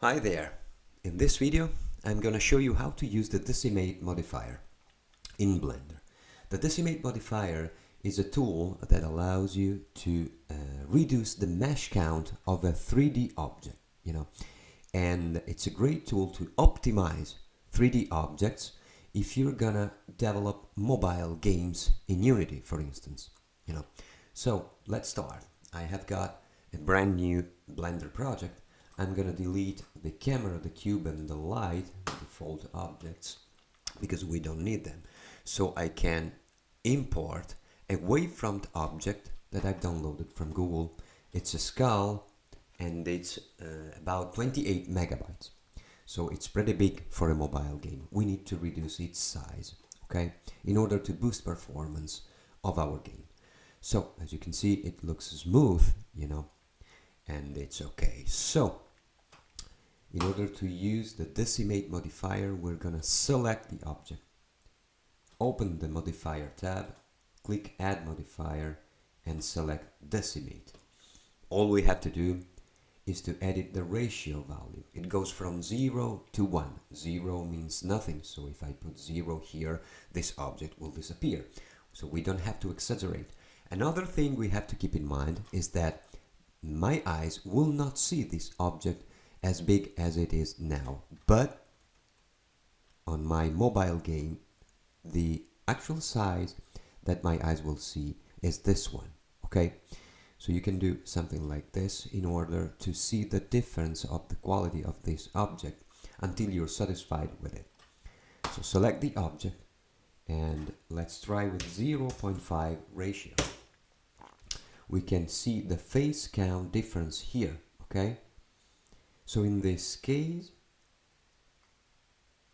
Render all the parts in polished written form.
Hi there! In this video I'm going to show you how to use the Decimate Modifier in Blender. The Decimate Modifier is a tool that allows you to reduce the mesh count of a 3D object, and it's a great tool to optimize 3D objects if you're gonna develop mobile games in Unity, for instance. So let's start. I have got a brand new Blender project. I'm gonna delete the camera, the cube, and the light, the default objects, because we don't need them. So I can import a wavefront object that I've downloaded from Google. It's a skull and it's about 28 megabytes. So it's pretty big for a mobile game. We need to reduce its size, okay, in order to boost performance of our game. So as you can see, it looks smooth, and it's okay. So in order to use the Decimate modifier, we're gonna select the object, open the modifier tab, click add modifier and select Decimate. All we have to do is to edit the ratio value. It goes from 0 to 1. 0 means nothing, so if I put 0 here, this object will disappear. So we don't have to exaggerate. Another thing we have to keep in mind is that my eyes will not see this object as big as it is now, but on my mobile game, the actual size that my eyes will see is this one, okay? So you can do something like this in order to see the difference of the quality of this object until you're satisfied with it. So select the object and let's try with 0.5 ratio. We can see the face count difference here, okay? So in this case,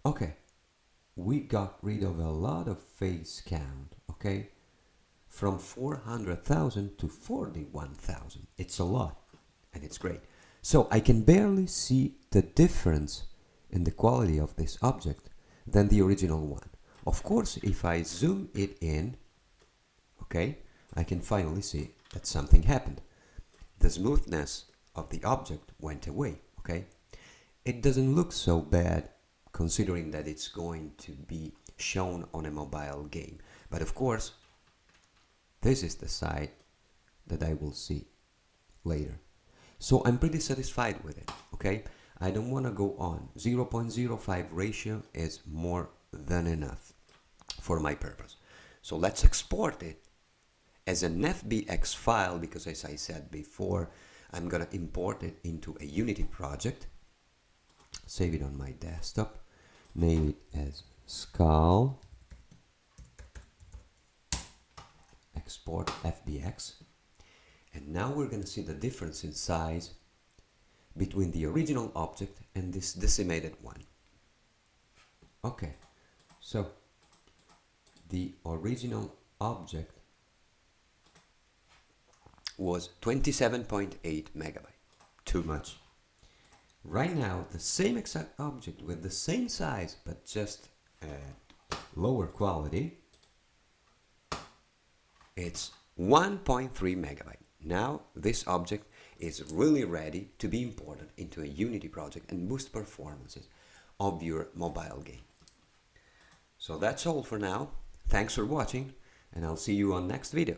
okay, we got rid of a lot of face count, okay? From 400,000 to 41,000. It's a lot, and it's great. So I can barely see the difference in the quality of this object than the original one. Of course, if I zoom it in, okay, I can finally see that something happened. The smoothness of the object went away, okay? It doesn't look so bad considering that it's going to be shown on a mobile game. But of course, this is the side that I will see later. So I'm pretty satisfied with it, okay? I don't want to go on. 0.05 ratio is more than enough for my purpose. So let's export it as an FBX file, because as I said before, I'm gonna import it into a Unity project. Save it on my desktop. Name it as skull. Export FBX. And now we're gonna see the difference in size between the original object and this decimated one. Okay, so the original object was 27.8 megabyte. Too much. Right now, the same exact object with the same size, but just lower quality, it's 1.3 megabyte. Now, this object is really ready to be imported into a Unity project and boost performances of your mobile game. So that's all for now. Thanks for watching, and I'll see you on next video.